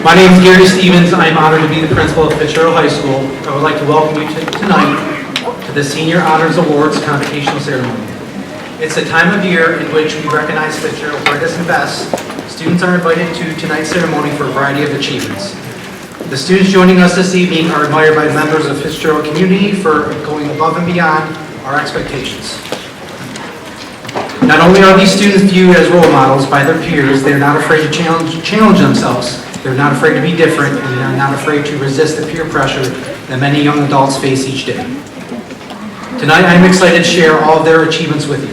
My name is Gary Stevens. I am honored to be the principal of Fitzgerald High School. I would like to welcome you tonight to the Senior Honors Awards Convocational Ceremony. It's a time of year in which we recognize Fitzgerald's brightest and best. Students are invited to tonight's ceremony for a variety of achievements. The students joining us this evening are admired by members of the Fitzgerald community for going above and beyond our expectations. Not only are these students viewed as role models by their peers, they are not afraid to challenge themselves. They're not afraid to be different, and they're not afraid to resist the peer pressure that many young adults face each day. Tonight, I'm excited to share all of their achievements with you.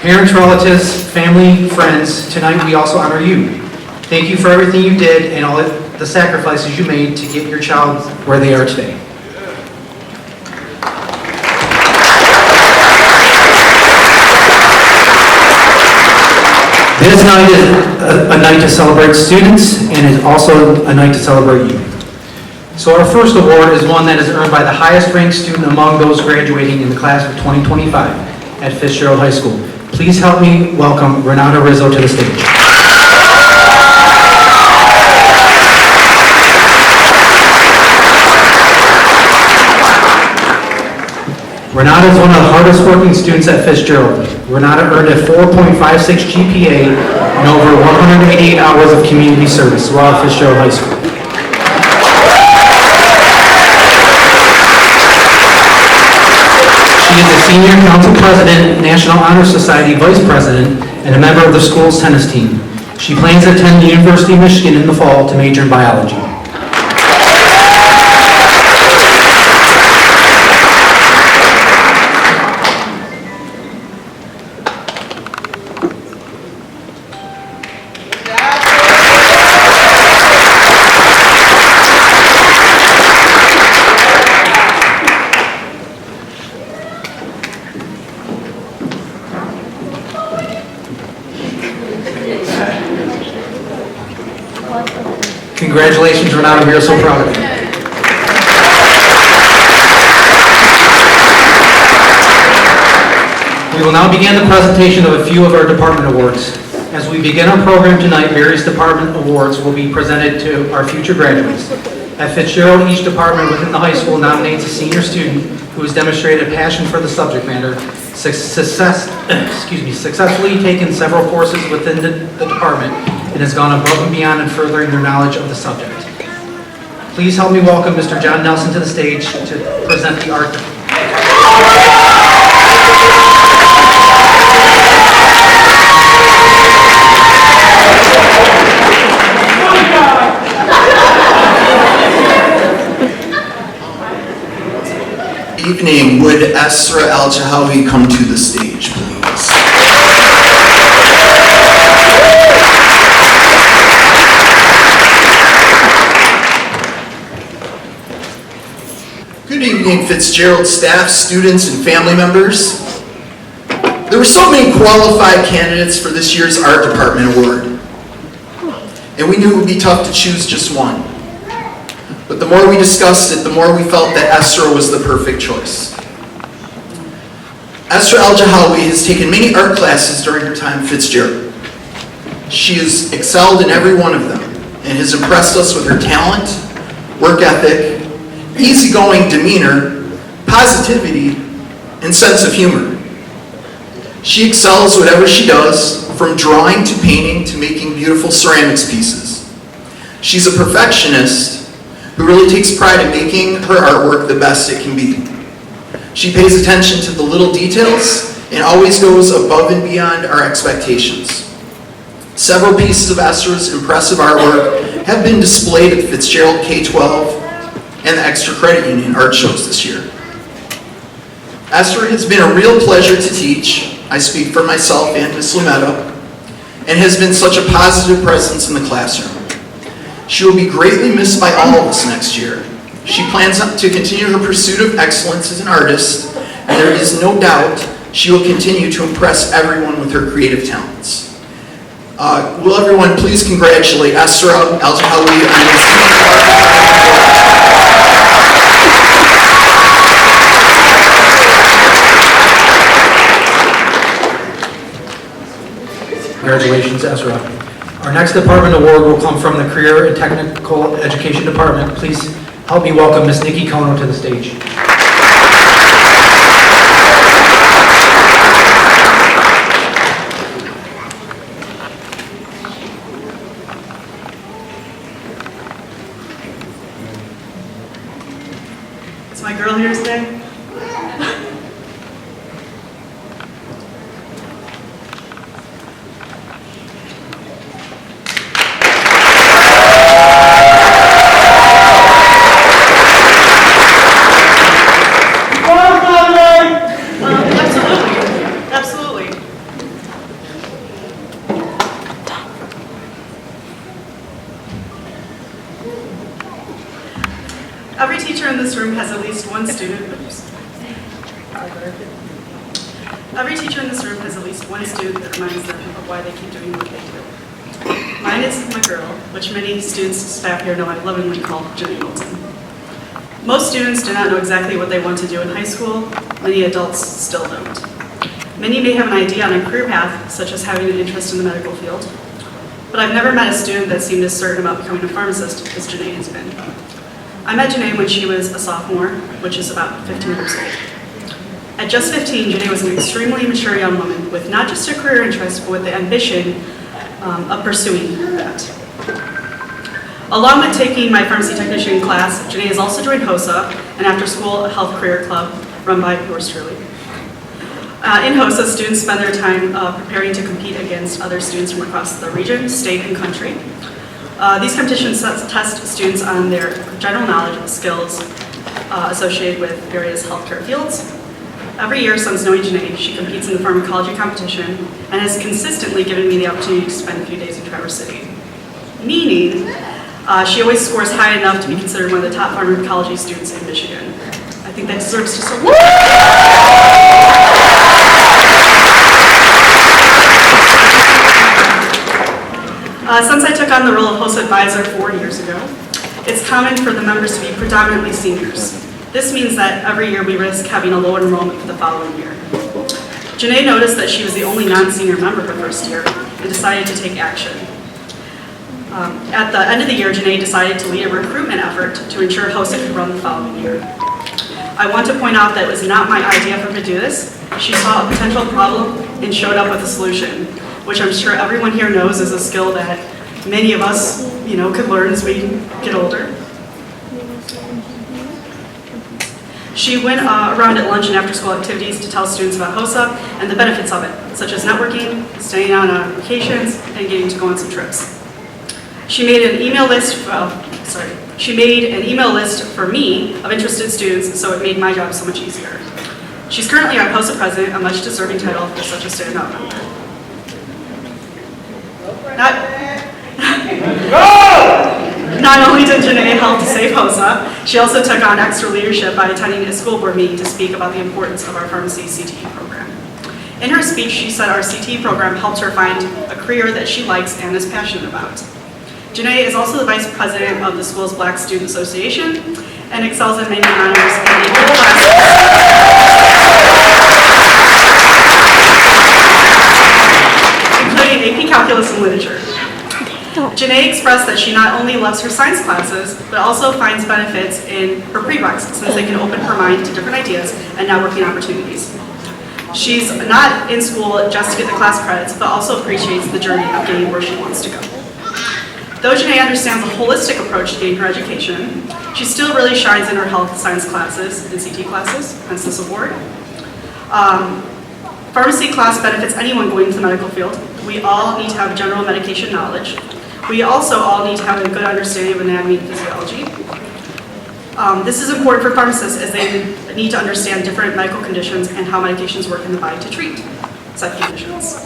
Parents, relatives, family, friends, tonight we also honor you. Thank you for everything you did and all the sacrifices you made to get your child where they are today. This night is a night to celebrate students and is also a night to celebrate you. So our first award is one that is earned by the highest ranked student among those graduating in the class of 2025 at Fitzgerald High School. Please help me welcome Renata Rizzo to the stage. Renata is one of the hardest working students at Fitzgerald. Renata earned a 4.56 GPA and over 188 hours of community service while at Fitzgerald High School. She is a senior council president, National Honor Society vice president, and a member of the school's tennis team. She plans to attend the University of Michigan in the fall to major in biology. Congratulations, Renata. We are so proud of you. We will now begin the presentation of a few of our department awards. As we begin our program tonight, various department awards will be presented to our future graduates. At Fitzgerald, each department within the high school nominates a senior student who has demonstrated a passion for the subject matter, successfully taken several courses within the department, and has gone above and beyond in furthering their knowledge of the subject. Please help me welcome Mr. John Nelson to the stage to present the art. Evening, would Esra Al-Jahawi come to the stage, please? Good evening, Fitzgerald staff, students, and family members. There were so many qualified candidates for this year's Art Department Award, and we knew it would be tough to choose just one. But the more we discussed it, the more we felt that Esra was the perfect choice. Esra Al-Jahawi has taken many art classes during her time at Fitzgerald. She has excelled in every one of them and has impressed us with her talent, work ethic, easygoing demeanor, positivity, and sense of humor. She excels whatever she does, from drawing to painting to making beautiful ceramics pieces. She's a perfectionist who really takes pride in making her artwork the best it can be. She pays attention to the little details and always goes above and beyond our expectations. Several pieces of Esra's impressive artwork have been displayed at the Fitzgerald K-12 and the Extra Credit Union art shows this year. Esra has been a real pleasure to teach. I speak for myself and Ms. Lametta, and has been such a positive presence in the classroom. She will be greatly missed by all of us next year. She plans to continue her pursuit of excellence as an artist, and there is no doubt she will continue to impress everyone with her creative talents. Will everyone please congratulate Esra Al-Jahawi on the Senior Congratulations, Esra. Our next department award will come from the Career and Technical Education Department. Please help me welcome Ms. Nikki Kono to the stage. Is my girl here today? Absolutely. Every teacher in this room has at least one student. Every teacher in this room has at least one student that reminds them of why they keep doing what they do. Mine is my girl, which many students and staff here know I lovingly call Janae Moulton. Most students do not know exactly what they want to do in high school. Many adults still don't. Many may have an idea on a career path, such as having an interest in the medical field. But I've never met a student that seemed as certain about becoming a pharmacist as Janae has been. I met Janae when she was a sophomore, which is about 15 years old. At just 15, Janae was an extremely mature young woman with not just a career interest, but with the ambition of pursuing that. Along with taking my pharmacy technician class, Janae has also joined HOSA, an after-school health career club run by yours truly. In HOSA, students spend their time preparing to compete against other students from across the region, state, and country. These competitions test students on their general knowledge and skills associated with various healthcare fields. Every year since knowing Janae, she competes in the pharmacology competition and has consistently given me the opportunity to spend a few days in Traverse City. Meaning, she always scores high enough to be considered one of the top pharmacology students in Michigan. I think that deserves just a woo! Since I took on the role of HOSA advisor 4 years ago, it's common for the members to be predominantly seniors. This means that every year we risk having a low enrollment for the following year. Janae noticed that she was the only non-senior member her first year and decided to take action. At the end of the year, Janae decided to lead a recruitment effort to ensure HOSA could run the following year. I want to point out that it was not my idea for her to do this. She saw a potential problem and showed up with a solution, which I'm sure everyone here knows is a skill that many of us, could learn as we get older. She went around at lunch and after-school activities to tell students about HOSA and the benefits of it, such as networking, staying on vacations, and getting to go on some trips. She made an email list. She made an email list for me of interested students, so it made my job so much easier. She's currently our HOSA president, a much deserving title for such a standout member. Not only did Janae help to save HOSA, she also took on extra leadership by attending a school board meeting to speak about the importance of our pharmacy CTE program. In her speech, she said our CTE program helped her find a career that she likes and is passionate about. Janae is also the vice president of the school's Black Student Association and excels in many honors and equal classes. Including AP Calculus and Literature. Janae expressed that she not only loves her science classes, but also finds benefits in her prereqs since they can open her mind to different ideas and networking opportunities. She's not in school just to get the class credits, but also appreciates the journey of getting where she wants to go. Though Janae understands a holistic approach to getting her education, she still really shines in her health science classes and CT classes, hence this award. Pharmacy class benefits anyone going into the medical field. We all need to have general medication knowledge. We also all need to have a good understanding of anatomy and physiology. This is important for pharmacists as they need to understand different medical conditions and how medications work in the body to treat such conditions.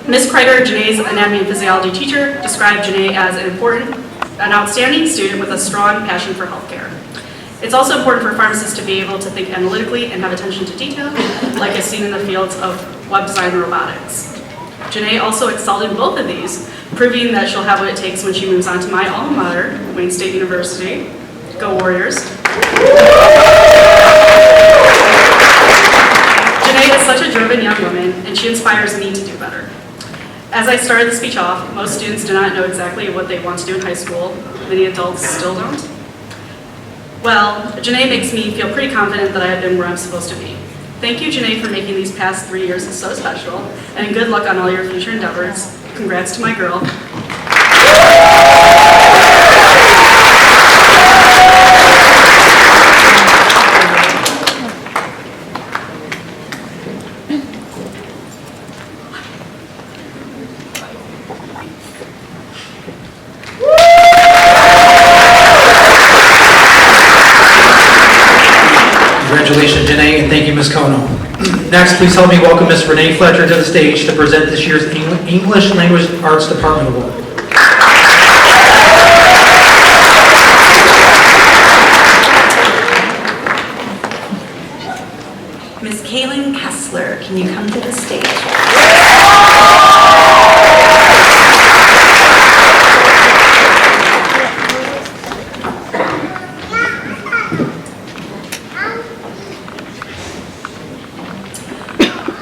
Ms. Kreider, Janae's anatomy and physiology teacher, described Janae as an outstanding student with a strong passion for healthcare. It's also important for pharmacists to be able to think analytically and have attention to detail, like is seen in the fields of web design and robotics. Janae also excelled in both of these, proving that she'll have what it takes when she moves on to my alma mater, Wayne State University. Go Warriors. Janae is such a driven young woman, and she inspires me to do better. As I started the speech off, most students do not know exactly what they want to do in high school. Many adults still don't. Well, Janae makes me feel pretty confident that I have been where I'm supposed to be. Thank you, Janae, for making these past 3 years so special, and good luck on all your future endeavors. Congrats to my girl. Congratulations, Janae, and thank you, Ms. Kono. Next, please help me welcome Ms. Renee Fletcher to the stage to present this year's English Language Arts Department Award. Ms. Kaylin Kessler, can you come to the stage?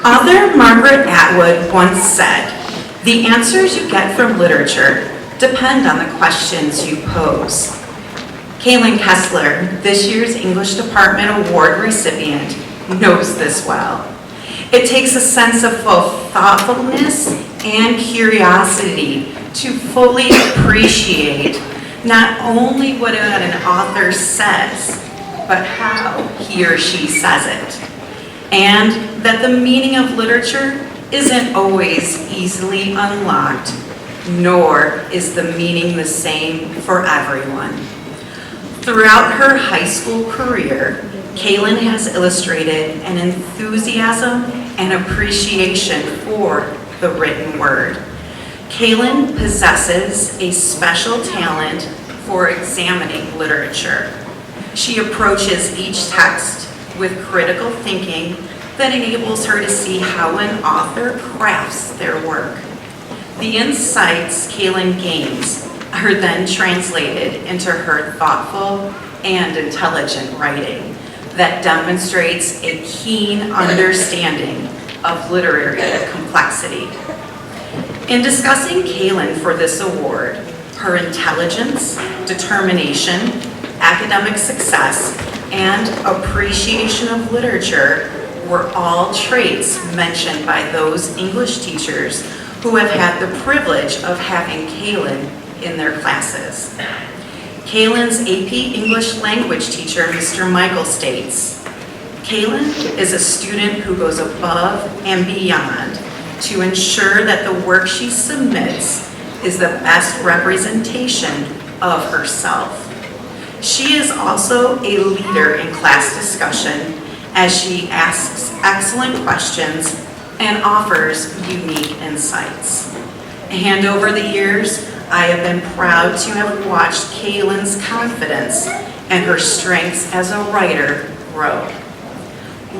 Author Margaret Atwood once said, "The answers you get from literature depend on the questions you pose." Kaylin Kessler, this year's English Department Award recipient, knows this well. It takes a sense of both thoughtfulness and curiosity to fully appreciate not only what an author says, but how he or she says it. And that the meaning of literature isn't always easily unlocked, nor is the meaning the same for everyone. Throughout her high school career, Kaylin has illustrated an enthusiasm and appreciation for the written word. Kaylin possesses a special talent for examining literature. She approaches each text with critical thinking that enables her to see how an author crafts their work. The insights Kaylin gains are then translated into her thoughtful and intelligent writing that demonstrates a keen understanding of literary complexity. In discussing Kaylin for this award, her intelligence, determination, academic success, and appreciation of literature were all traits mentioned by those English teachers who have had the privilege of having Kaylin in their classes. Kaylin's AP English language teacher, Mr. Michael, states, "Kaylin is a student who goes above and beyond to ensure that the work she submits is the best representation of herself. She is also a leader in class discussion as she asks excellent questions and offers unique insights. And over the years, I have been proud to have watched Kaylin's confidence and her strengths as a writer grow.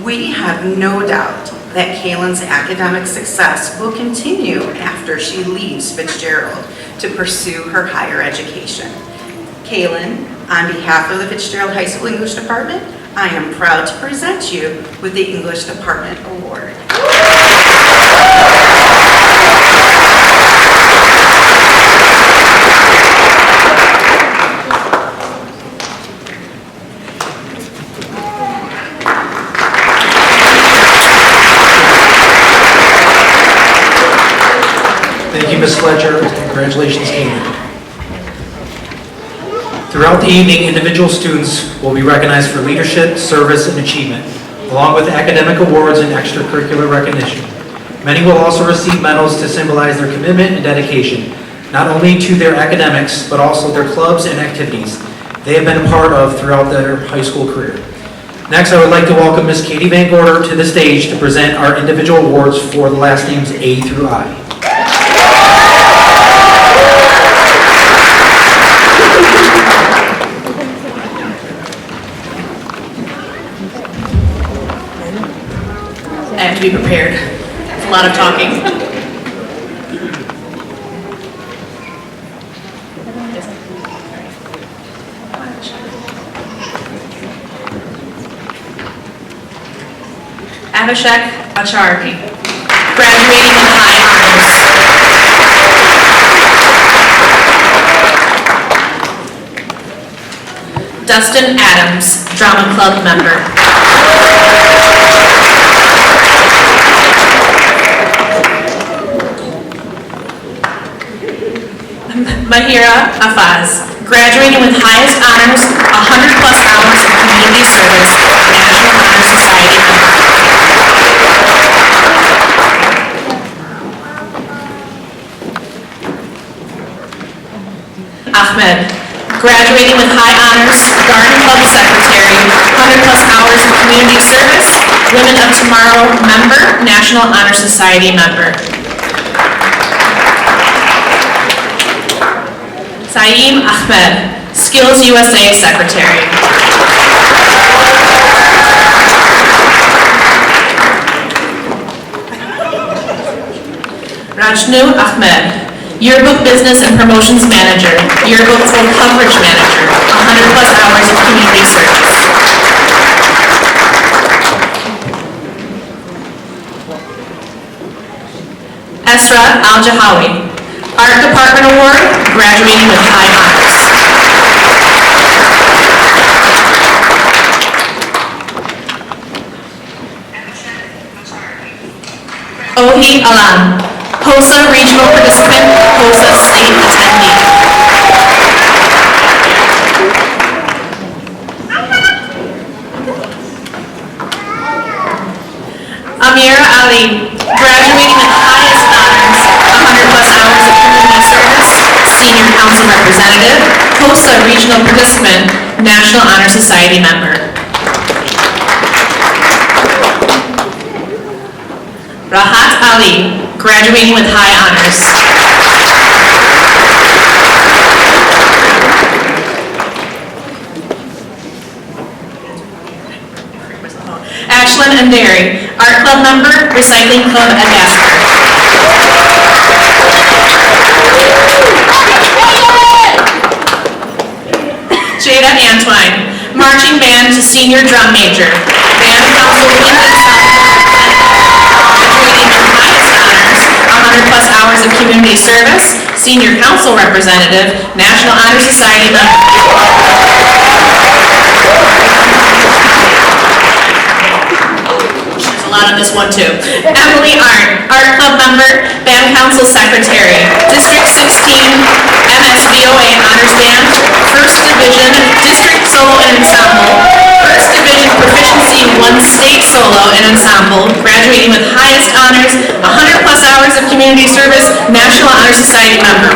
We have no doubt that Kaylin's academic success will continue after she leaves Fitzgerald to pursue her higher education. Kaylin, on behalf of the Fitzgerald High School English Department, I am proud to present you with the English Department Award. Thank you, Ms. Fletcher. Congratulations, Kaylin. Throughout the evening, individual students will be recognized for leadership, service, and achievement, along with academic awards and extracurricular recognition. Many will also receive medals to symbolize their commitment and dedication, not only to their academics, but also their clubs and activities they have been a part of throughout their high school career. Next, I would like to welcome Ms. Katie Van Gorder to the stage to present our individual awards for the last names A through I. I have to be prepared. It's a lot of talking. Abhishek Acharya, graduating in high honors. Dustin Adams, Drama Club member. Mahira Afaz, graduating with highest honors, 100+ hours of community service, National Honor Society member. Ahmed, graduating with high honors, Garden Club secretary, 100+ hours of community service, Women of Tomorrow member, National Honor Society member. Saeem Ahmed, Skills USA secretary. Rajnu Ahmed, Yearbook Business and Promotions Manager, Yearbook Full Coverage Manager, 100+ hours of community service. Esra Al-Jahawi, Art Department Award, graduating with high honors. Ohi Alam, HOSA Regional Participant, HOSA State Attendee. Amira Ali, graduating with highest honors, 100+ hours of community service, Senior Council Representative, HOSA Regional Participant, National Honor Society member. Rahat Ali, graduating with high honors. Ashlyn Anderi, Art Club member, Recycling Club at Jasper. Jada Antwine, Marching Band to Senior Drum Major, Band Council Linden South, graduating with highest honors, 100+ hours of community service, Senior Council Representative, National Honor Society member. There's a lot on this one too. Emily Arndt, Art Club member, Band Council Secretary, District 16 MSVOA Honors Band, First Division District Solo and Ensemble, First Division Proficiency 1 State Solo and Ensemble, graduating with highest honors, 100+ hours of community service, National Honor Society member.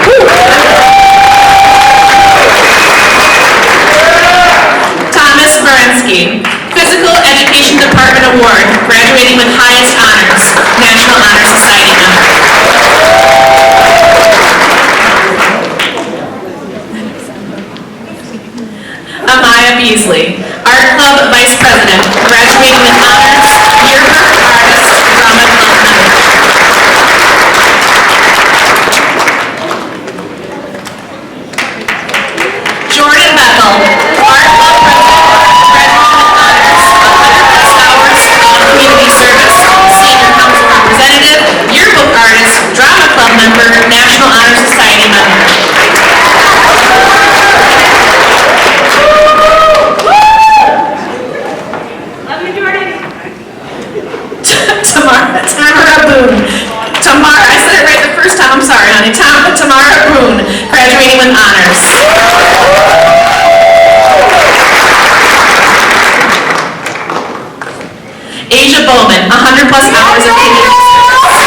Thomas Marensky, Physical Education Department Award, graduating with highest honors, National Honor Society member. Amaya Beasley, Art Club Vice President, graduating with honors, Yearbook Artist, Drama Club member. Jordan Bethel, Art Club President, graduating with honors, 100+ hours of community service, Senior Council Representative, Yearbook Artist, Drama Club member, National Honor Society member. Tamara, I said it right the first time, I'm sorry, honey. Tamara Boone, graduating with honors. Asia Bowman, 100+ hours of community service.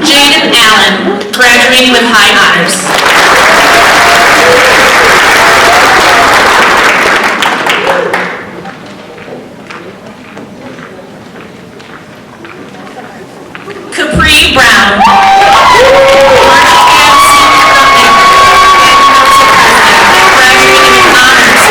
Jaden Allen, graduating with high honors. Brown, Marching Band Senior Drum Major, Band Council President, graduating with honors,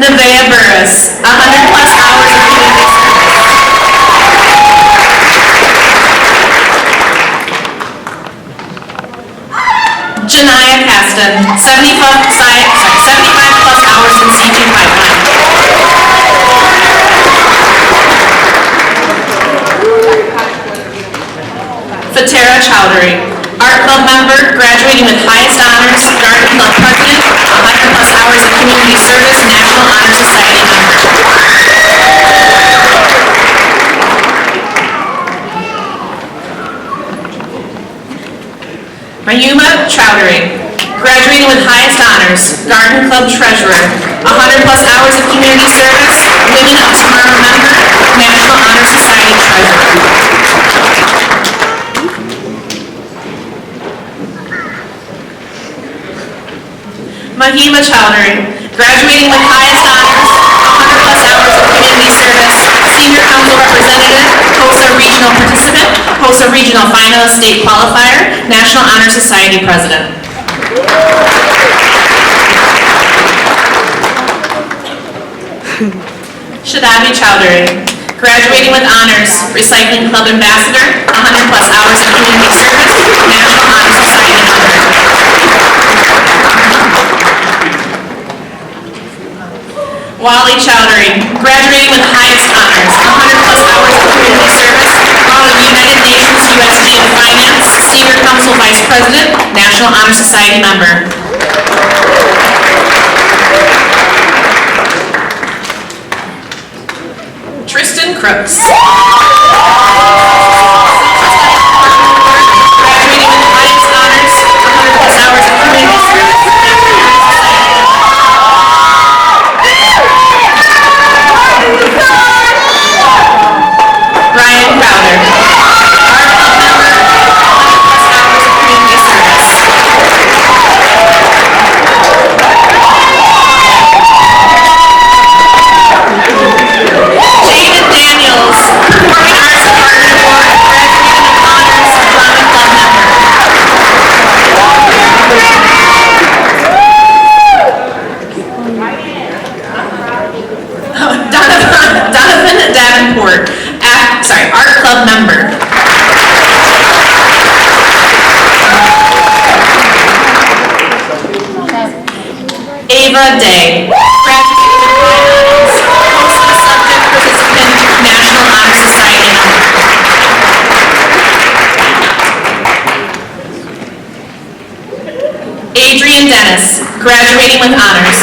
Nevaeh Burris, 100 plus hours of community service. Janiyah Caston, 75 plus hours in C2 pipeline. Fatera Chowdhury, Art Club member, graduating with highest honors, Garden Club president, 100 plus hours of community service, National Honor Society member. Mayuma Chowdhury, graduating with highest honors, Garden Club treasurer, 100 plus hours of community service, Women of Tomorrow member, National Honor Society treasurer. Mahima Chowdhury, graduating with highest honors, 100 plus hours of community service, senior council representative, HOSA regional participant, HOSA regional finalist state qualifier, National Honor Society president. Shadabi Chowdhury, graduating with honors, recycling club ambassador, 100 plus hours of community service, National Honor Society member. Wally Chowdhury, graduating with highest honors, 100 plus hours of community service, while the United Nations USD in Finance, Senior Council Vice President, National Honor Society member. Tristan Crooks, graduating with highest honors, 100 plus hours of community service. Ryan Crowder, Art Club member, 100 plus hours of community service. Jaden Daniels, Performing Arts Department Award, graduating with honors, Drama Club member. Donovan Davenport, Art Club member. Ava Day, graduating with honors, HOSA subject participant, National Honor Society member. Adrian Dennis, graduating with honors.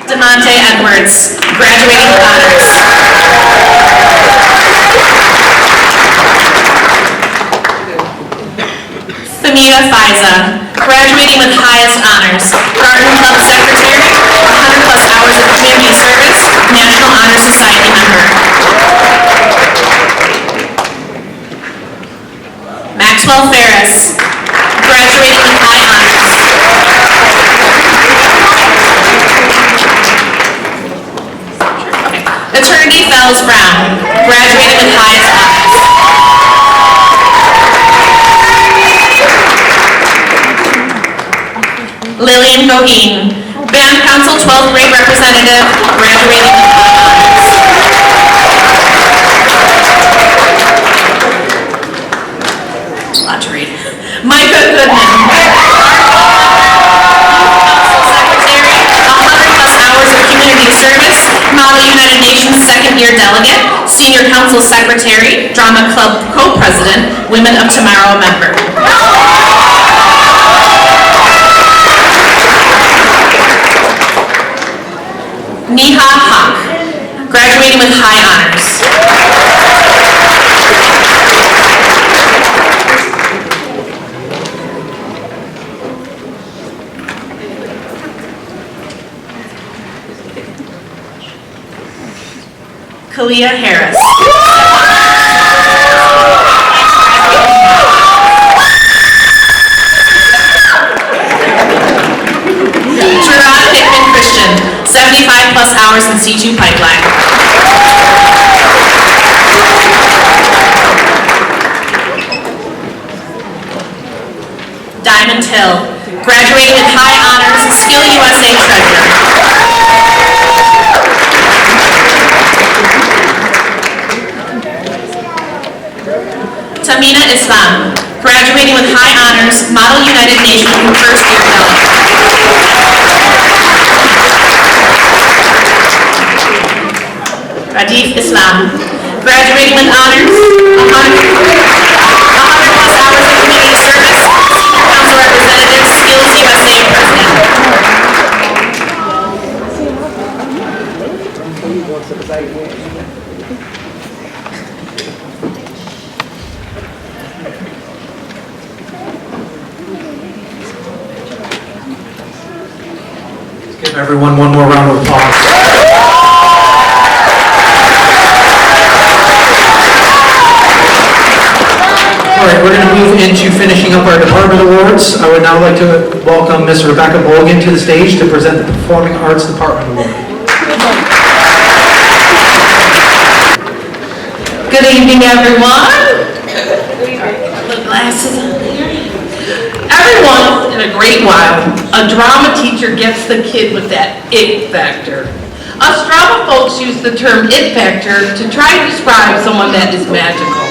Demonte Edwards, graduating with honors. Famita Faiza, graduating with highest honors, Garden Club secretary, 100 plus hours of community service, National Honor Society member. Maxwell Ferris, graduating with high honors. Eternity Fells Brown, graduating with highest honors. Lillian Goheen, Band Council 12th grade representative, graduating with high honors. A lot to read. Micah Goodman, secretary, 100 plus hours of community service, Model United Nations second year delegate, senior council secretary, drama club co-president, Women of Tomorrow member. Neha Hawk, graduating with high honors. Kalia Harris. Gerard Hickman Christian, 75 plus hours in C2 pipeline. Diamond Hill, graduating with high honors, Skill USA treasurer. Tamina Islam, graduating with high honors, Model United Nations first year fellow. Radif Islam, graduating with honors, 100 plus hours of community service, Senior Council Representative, Skills USA President. Give everyone one more round of applause. All right, we're going to move into finishing up our department awards. I would now like to welcome Ms. Rebecca Mulligan to the stage to present the Performing Arts Department Award. Good evening, everyone. Put glasses on there. Every once in a great while, a drama teacher gets the kid with that it factor. Us drama folks use the term it factor to try to describe someone that is magical.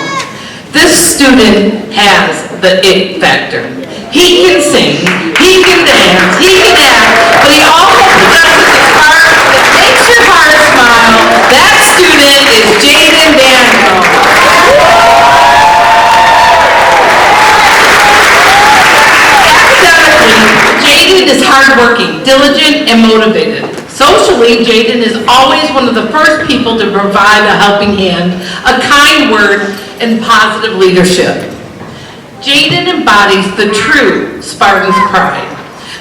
This student has the it factor. He can sing, he can dance, he can act, but he also possesses a heart that makes your heart smile. That student is Jaden Daniel. Jaden is hardworking, diligent, and motivated. Socially, Jaden is always one of the first people to provide a helping hand, a kind word, and positive leadership. Jaden embodies the true Spartan's pride.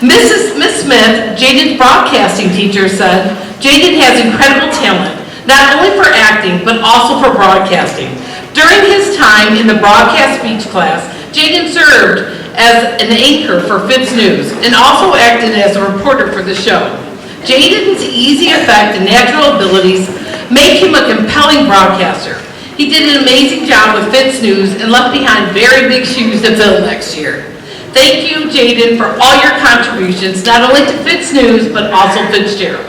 Miss Smith, Jaden's broadcasting teacher, said, Jaden has incredible talent, not only for acting, but also for broadcasting. During his time in the broadcast speech class, Jaden served as an anchor for Fitz News and also acted as a reporter for the show. Jaden's easy effect and natural abilities make him a compelling broadcaster. He did an amazing job with Fitz News and left behind very big shoes to fill next year. Thank you, Jaden, for all your contributions, not only to Fitz News, but also Fitzgerald.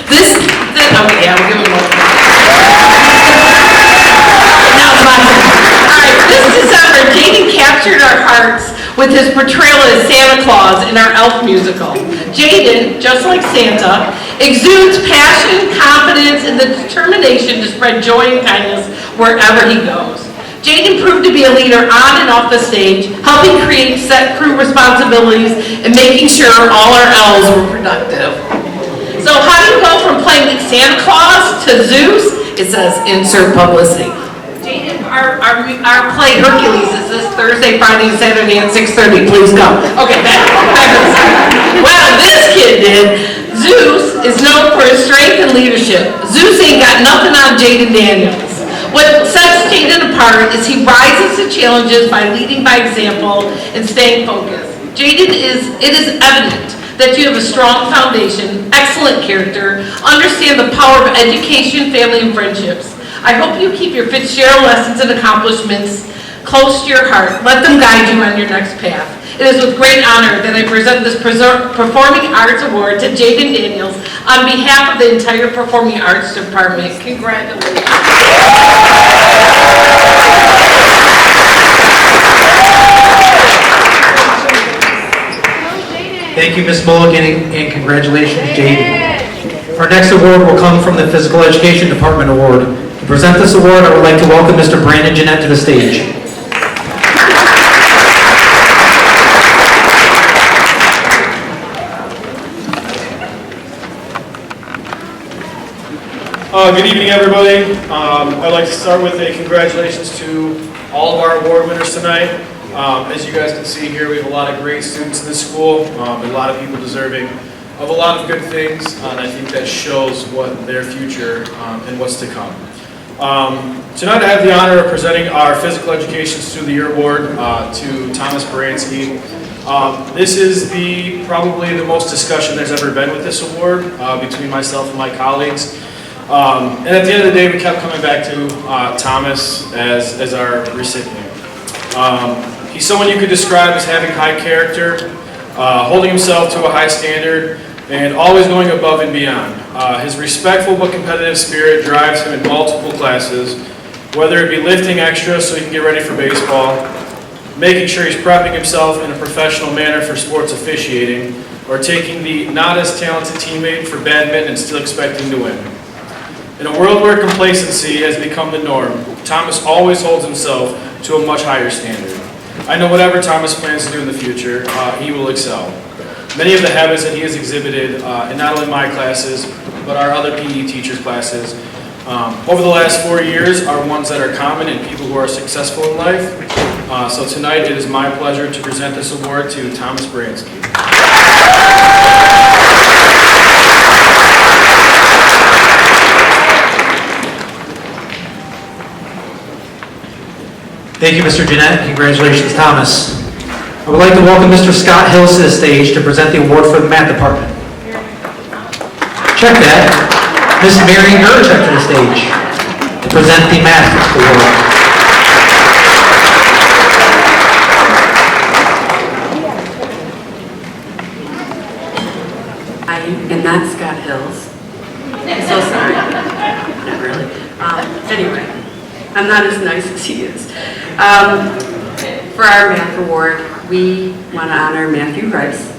We'll give him one. Now it's my turn. All right, this December, Jaden captured our hearts with his portrayal as Santa Claus in our Elf musical. Jaden, just like Santa, exudes passion, confidence, and the determination to spread joy and kindness wherever he goes. Jaden proved to be a leader on and off the stage, helping create set crew responsibilities and making sure all our elves were productive. So how do you go from playing Santa Claus to Zeus? It says insert publicity. Jaden, our play Hercules is this Thursday, Friday, and Saturday at 6:30. Please come. Okay, back. Well, this kid did. Zeus is known for his strength and leadership. Zeus ain't got nothing on Jaden Daniels. What sets Jaden apart is he rises to challenges by leading by example and staying focused. Jaden, it is evident that you have a strong foundation, excellent character, understand the power of education, family, and friendships. I hope you keep your Fitzgerald lessons and accomplishments close to your heart. Let them guide you on your next path. It is with great honor that I present this Performing Arts Award to Jaden Daniels on behalf of the entire Performing Arts Department. Congratulations. Thank you, Ms. Mulligan, and congratulations, Jaden. Our next award will come from the Physical Education Department Award. To present this award, I would like to welcome Mr. Brandon Jeanette to the stage. Good evening, everybody. I'd like to start with a congratulations to all of our award winners tonight. As you guys can see here, we have a lot of great students in this school, a lot of people deserving of a lot of good things, and I think that shows what their future and what's to come. Tonight I have the honor of presenting our Physical Education Student of the Year Award to Thomas Baranski. This is probably the most discussion there's ever been with this award between myself and my colleagues. And at the end of the day, we kept coming back to Thomas as our recipient. He's someone you could describe as having high character, holding himself to a high standard, and always going above and beyond. His respectful but competitive spirit drives him in multiple classes, whether it be lifting extra so he can get ready for baseball, making sure he's prepping himself in a professional manner for sports officiating, or taking the not as talented teammate for badminton and still expecting to win. In a world where complacency has become the norm, Thomas always holds himself to a much higher standard. I know whatever Thomas plans to do in the future, he will excel. Many of the habits that he has exhibited in not only my classes, but our other PE teachers' classes, over the last 4 years are ones that are common in people who are successful in life. So tonight it is my pleasure to present this award to Thomas Bransky. Thank you, Mr. Jeanette. Congratulations, Thomas. I would like to welcome Mr. Scott Hills to the stage to present the award for the math department. Check that. Ms. Mary Gerchek to the stage to present the math award. I am not Scott Hills. I'm so sorry. Not really. Anyway, I'm not as nice as he is. For our math award, we want to honor Matthew Rice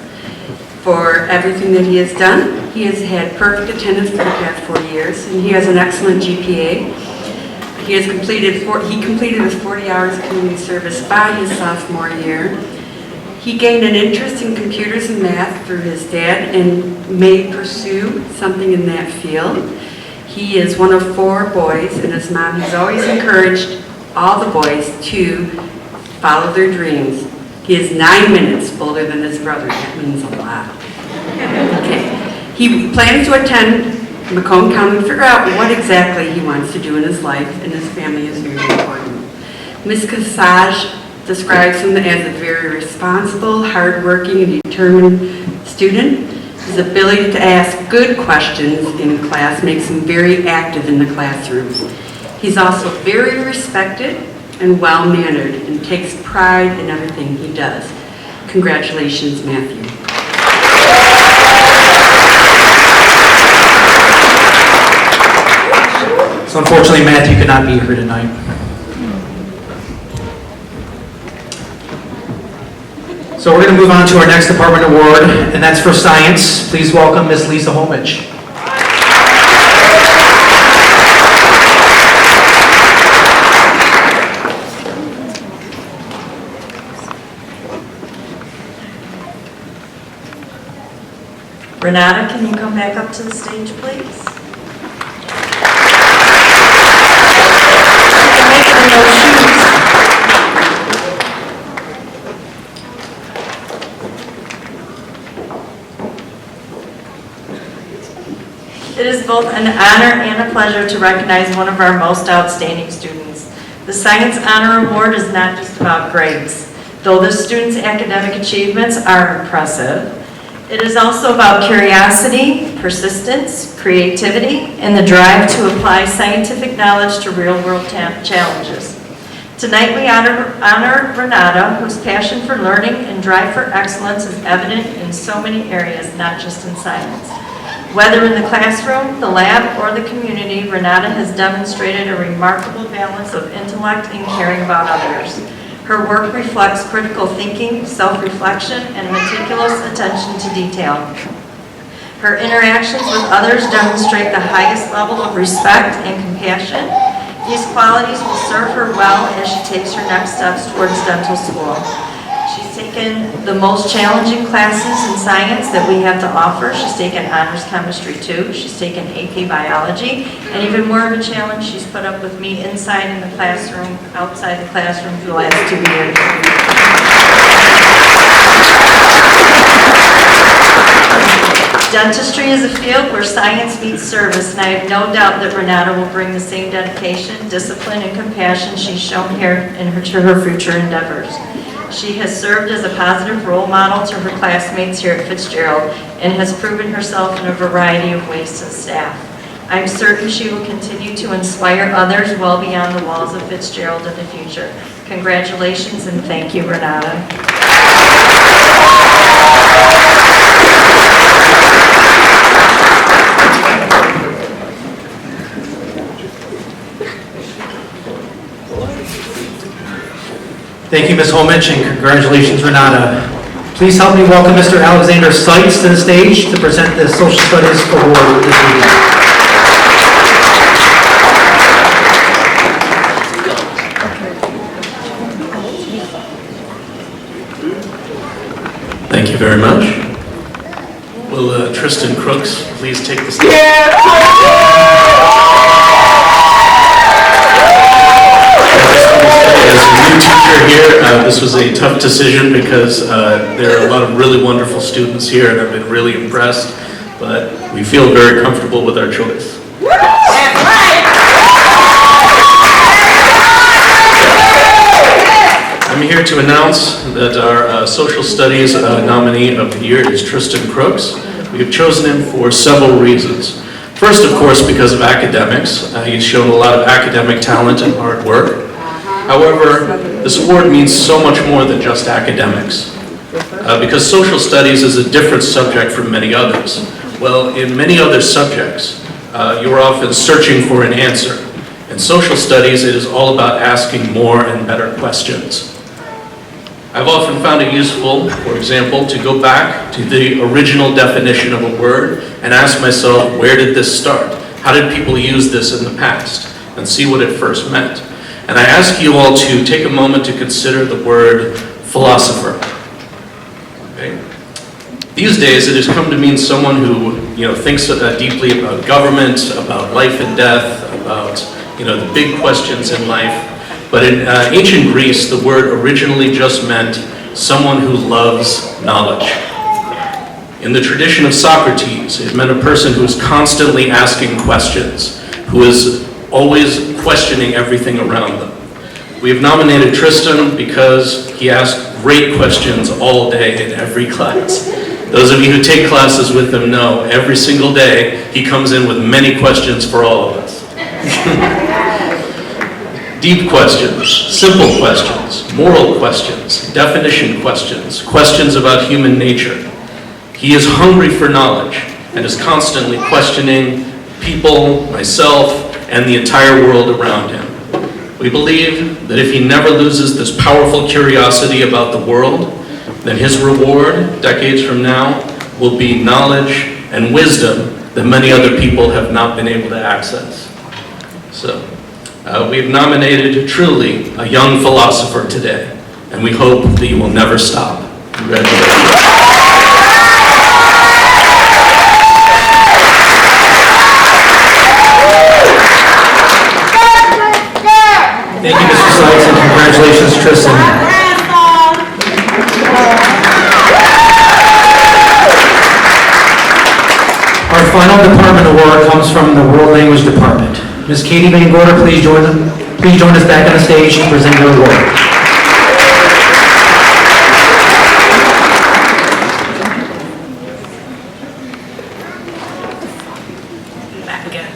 for everything that he has done. He has had perfect attendance for the past 4 years, and he has an excellent GPA. He completed his 40 hours of community service by his sophomore year. He gained an interest in computers and math through his dad and may pursue something in that field. He is one of 4 boys, and his mom has always encouraged all the boys to follow their dreams. He is 9 minutes older than his brother. That means a lot. Okay. He plans to attend Macomb County and figure out what exactly he wants to do in his life, and his family is very important. Ms. Cassage describes him as a very responsible, hardworking, and determined student. His ability to ask good questions in class makes him very active in the classroom. He's also very respected and well-mannered and takes pride in everything he does. Congratulations, Matthew. So unfortunately, Matthew could not be here tonight. So we're going to move on to our next department award, and that's for science. Please welcome Ms. Lisa Homage. Renata, can you come back up to the stage, please? It is both an honor and a pleasure to recognize one of our most outstanding students. The Science Honor Award is not just about grades. Though the students' academic achievements are impressive, it is also about curiosity, persistence, creativity, and the drive to apply scientific knowledge to real-world challenges. Tonight we honor Renata, whose passion for learning and drive for excellence is evident in so many areas, not just in science. Whether in the classroom, the lab, or the community, Renata has demonstrated a remarkable balance of intellect and caring about others. Her work reflects critical thinking, self-reflection, and meticulous attention to detail. Her interactions with others demonstrate the highest level of respect and compassion. These qualities will serve her well as she takes her next steps towards dental school. She's taken the most challenging classes in science that we have to offer. She's taken honors chemistry too. She's taken AP biology, and even more of a challenge, she's put up with me inside in the classroom, outside the classroom for the last 2 years. Dentistry is a field where science meets service, and I have no doubt that Renata will bring the same dedication, discipline, and compassion she's shown here to her future endeavors. She has served as a positive role model to her classmates here at Fitzgerald and has proven herself in a variety of ways to the staff. I'm certain she will continue to inspire others well beyond the walls of Fitzgerald in the future. Congratulations and thank you, Renata. Thank you, Ms. Homich, and congratulations, Renata. Please help me welcome Mr. Alexander Seitz to the stage to present the Social Studies Award this evening. Thank you very much. Will Tristan Crooks please take the stage? As a new teacher here, this was a tough decision because there are a lot of really wonderful students here and I've been really impressed, but we feel very comfortable with our choice. I'm here to announce that our Social Studies nominee of the year is Tristan Crooks. We have chosen him for several reasons. First, of course, because of academics. He's shown a lot of academic talent and hard work. However, this award means so much more than just academics. Because social studies is a different subject from many others. Well, in many other subjects, you're often searching for an answer. In social studies, it is all about asking more and better questions. I've often found it useful, for example, to go back to the original definition of a word and ask myself, where did this start? How did people use this in the past? And see what it first meant. And I ask you all to take a moment to consider the word philosopher. Okay? These days, it has come to mean someone who, thinks deeply about government, about life and death, about, the big questions in life. But in ancient Greece, the word originally just meant someone who loves knowledge. In the tradition of Socrates, it meant a person who is constantly asking questions, who is always questioning everything around them. We have nominated Tristan because he asks great questions all day in every class. Those of you who take classes with him know every single day he comes in with many questions for all of us. Deep questions, simple questions, moral questions, definition questions, questions about human nature. He is hungry for knowledge and is constantly questioning people, myself, and the entire world around him. We believe that if he never loses this powerful curiosity about the world, then his reward, decades from now, will be knowledge and wisdom that many other people have not been able to access. So, we have nominated truly a young philosopher today, and we hope that you will never stop. Congratulations. Thank you, Mr. Seitz, and congratulations, Tristan. Our final department award comes from the World Language Department. Ms. Katie Van Gorder, please join us back on the stage to present your award. Back again.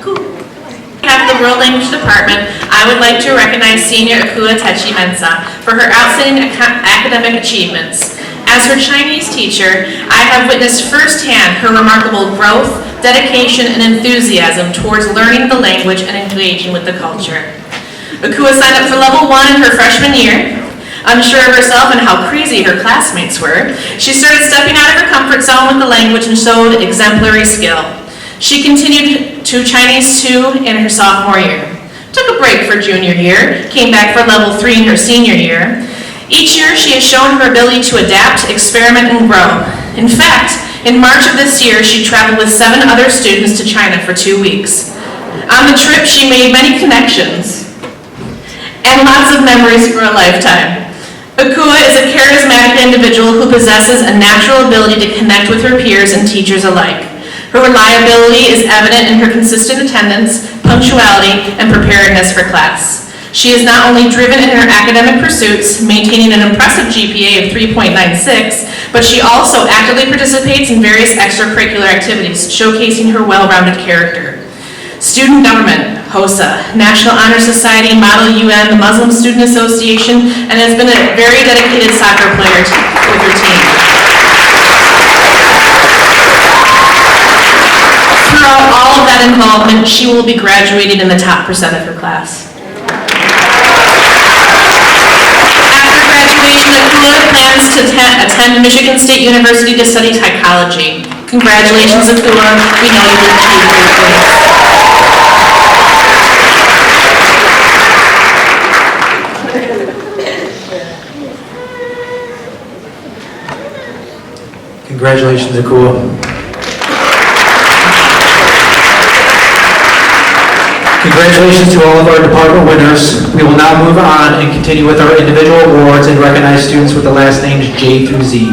Cool. On behalf of the World Language Department, I would like to recognize Senior Akua Techi Mensah for her outstanding academic achievements. As her Chinese teacher, I have witnessed firsthand her remarkable growth, dedication, and enthusiasm towards learning the language and engaging with the culture. Akua signed up for level 1 in her freshman year. Unsure of herself and how crazy her classmates were, she started stepping out of her comfort zone with the language and showed exemplary skill. She continued to Chinese 2 in her sophomore year. Took a break for junior year, came back for level 3 in her senior year. Each year, she has shown her ability to adapt, experiment, and grow. In fact, in March of this year, she traveled with 7 other students to China for 2 weeks. On the trip, she made many connections and lots of memories for a lifetime. Akua is a charismatic individual who possesses a natural ability to connect with her peers and teachers alike. Her reliability is evident in her consistent attendance, punctuality, and preparedness for class. She is not only driven in her academic pursuits, maintaining an impressive GPA of 3.96, but she also actively participates in various extracurricular activities, showcasing her well-rounded character. Student Government, HOSA, National Honor Society, Model UN, the Muslim Student Association, and has been a very dedicated soccer player with her team. Throughout all of that involvement, she will be graduating in the top percent of her class. After graduation, Akua plans to attend Michigan State University to study psychology. Congratulations, Akua. We know you will achieve great things. Congratulations, Akua. Congratulations to all of our department winners. We will now move on and continue with our individual awards and recognize students with the last names J through Z.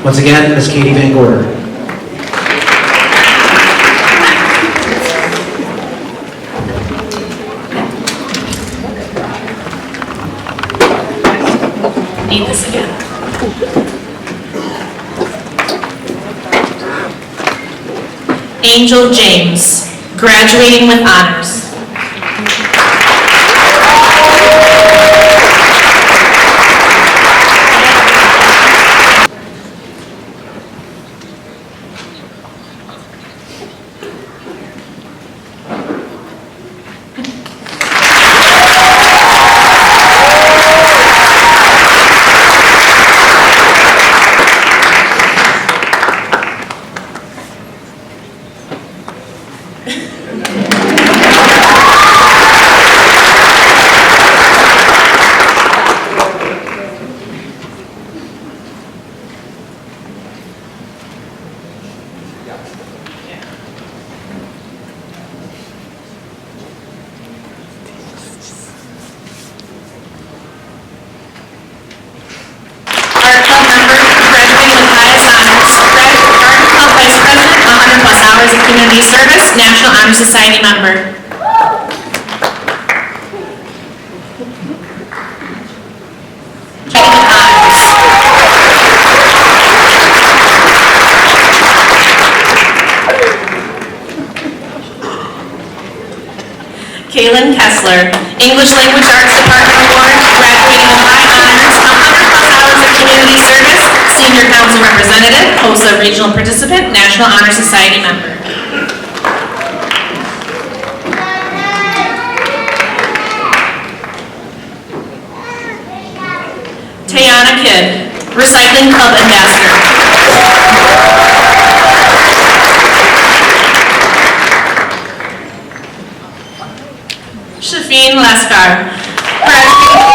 Once again, Ms. Katie Van Gorder. Need this again. Angel James, graduating with honors. Community Service, National Honor Society member. Kaylin Kessler, English Language Arts Department Award, graduating with high honors, 100+ hours of community service, Senior Council Representative, HOSA Regional Participant, National Honor Society member. Tayana Kidd, Recycling Club Ambassador. Shafeen Laskar, graduating with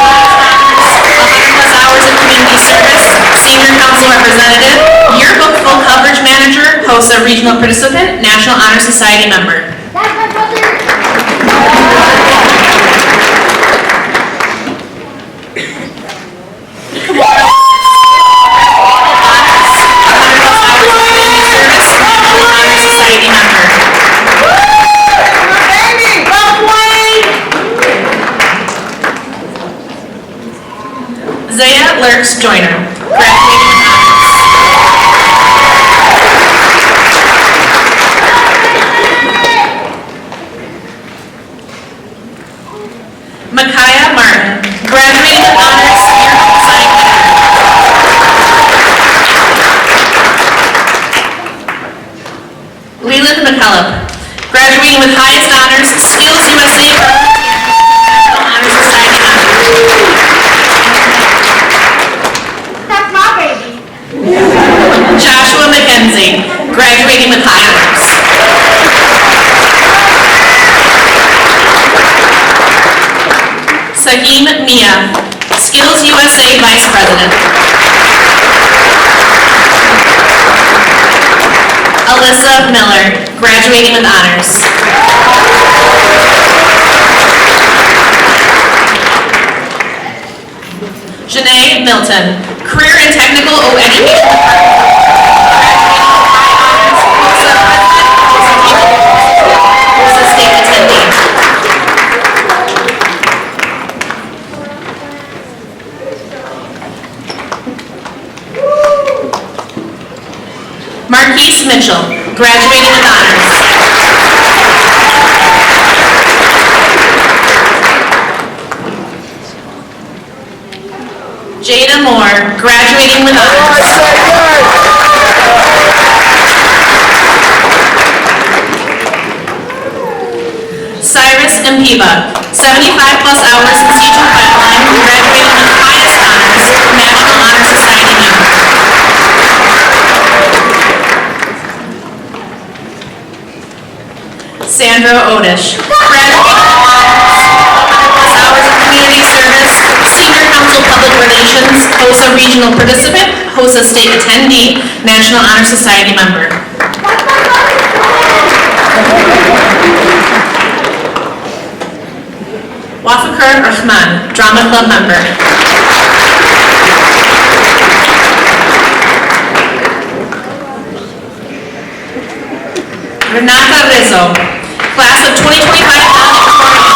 100+ hours of community service, Senior Council Representative, Yearbook Full Coverage Manager, HOSA Regional Participant, National Honor Society member. Zaya Lurks Joyner, graduating with honors. Micaiah Martin, graduating with honors, Yearbook Sign winner. Leland McCullough, graduating with highest honors, Skills USA National Honor Society member. Joshua McKenzie, graduating with high honors. Saheem Mia, Skills USA Vice President. Alyssa Miller, graduating with honors. Janae Milton, Career and Technical Education Department. State attendee. Marquise Mitchell, graduating with honors. Angelina Moore, graduating with honors. Cyrus Mpiva, 75 plus hours in teaching pipeline, graduating with highest honors, National Honor Society member. Sandra Odish, graduating with honors, 100 plus hours of community service, Senior Council Public Relations, HOSA Regional Participant, HOSA State Attendee, National Honor Society member. Wafakar Rahman, Drama Club member. Renata Rizzo, class of 2025 valedictorian,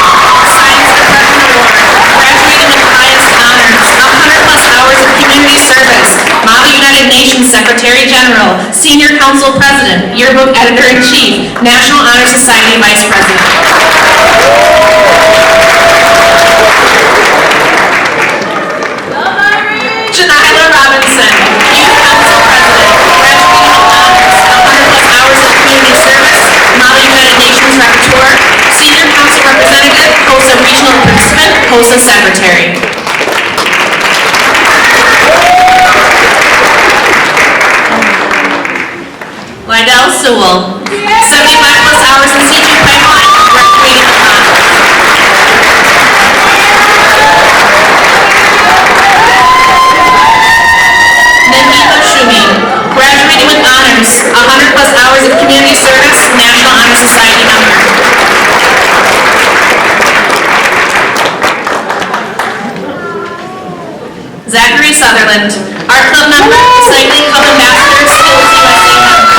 Science Department Award, graduating with highest honors, 100 plus hours of community service, Model United Nations Secretary General, Senior Council President, Yearbook Editor-in-Chief, National Honor Society Vice President. Janila Robinson, Youth Council President, graduating with honors, 100 plus hours of community service, Model United Nations Rapporteur, Senior Council Representative, HOSA Regional Participant, HOSA Secretary. Lydell Sewell, 75 plus hours in CG pipeline, graduating with honors. Nahima Shumi, graduating with honors, 100 plus hours of community service, National Honor Society member. Zachary Sutherland, Art Club member, Recycling Club Ambassador, Skills USA member.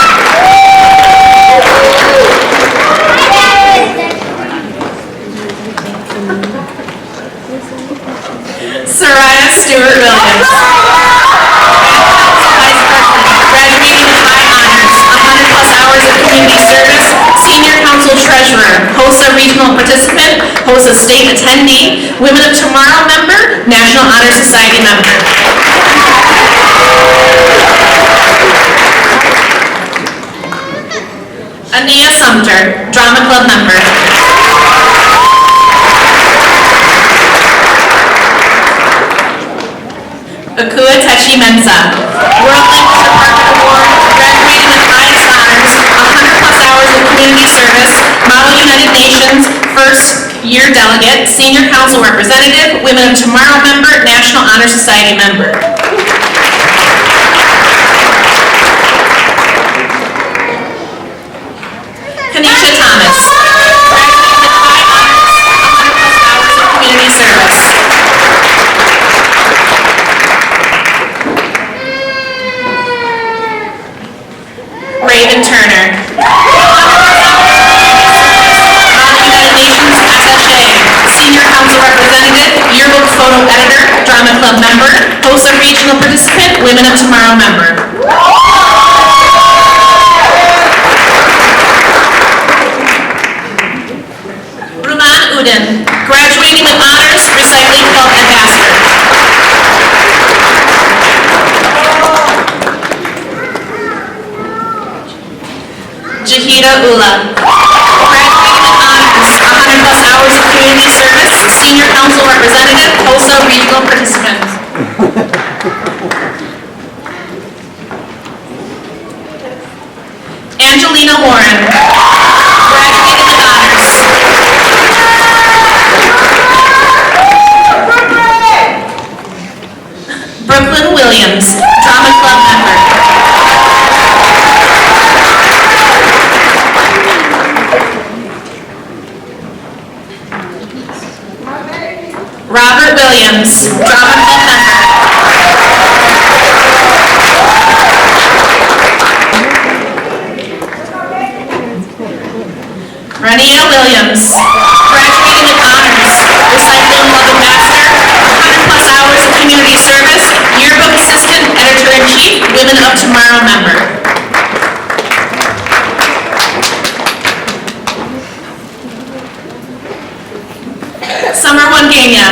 Soraya Stewart Williams, Vice President, graduating with high honors, 100 plus hours of community service, Senior Council Treasurer, HOSA Regional Participant, HOSA State Attendee, Women of Tomorrow member, National Honor Society member. Ania Sumter, Drama Club member. Akua Techi Mensa, World Language Department Award, graduating with highest honors, 100 plus hours of community service, Model United Nations, first year delegate, Senior Council Representative, Women of Tomorrow member, National Honor Society member. Kanisha Thomas, graduating with high honors, 100 plus hours of community service. Raven Turner, Model United Nations SSA, Senior Council Representative, Yearbook Photo Editor, Drama Club member, HOSA Regional Participant, Women of Tomorrow member. Ruman Udin, graduating with honors, Recycling Club Ambassador. Jahida Ula, graduating with honors, 100 plus hours of community service, Senior Council Representative, HOSA Regional Participant. Angelina Warren, graduating with honors. Brooklyn Williams, Drama Club member. Robert Williams, Drama Club member. Rania Williams, graduating with honors, Recycling Club Ambassador, 100 plus hours of community service, Yearbook Assistant Editor-in-Chief, Women of Tomorrow member. Summer Wangenya,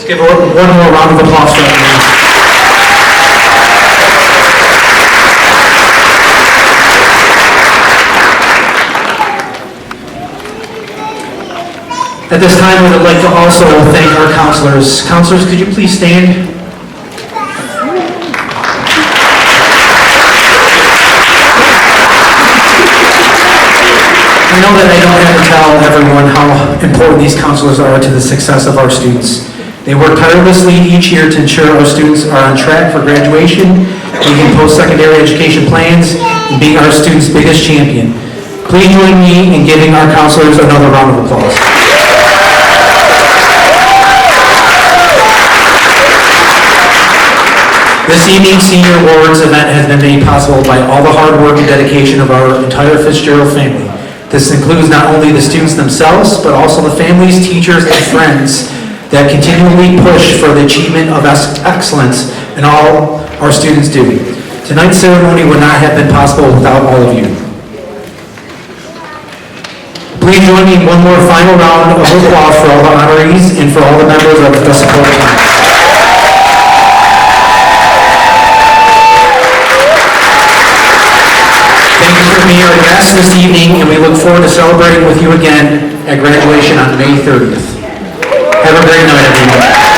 give her one more round of applause for that. At this time, we would like to also thank our counselors. Counselors, could you please stand? I know that I don't have to tell everyone how important these counselors are to the success of our students. They work tirelessly each year to ensure our students are on track for graduation, making post-secondary education plans, and being our students' biggest champion. Please join me in giving our counselors another round of applause. This evening's Senior Awards event has been made possible by all the hard work and dedication of our entire Fitzgerald family. This includes not only the students themselves, but also the families, teachers, and friends that continually push for the achievement of excellence in all our students do. Tonight's ceremony would not have been possible without all of you. Please join me in one more final round of applause for all the honorees and for all the members of the support team. Thank you for being our guests this evening, and we look forward to celebrating with you again at graduation on May 30th. Have a great night, everyone.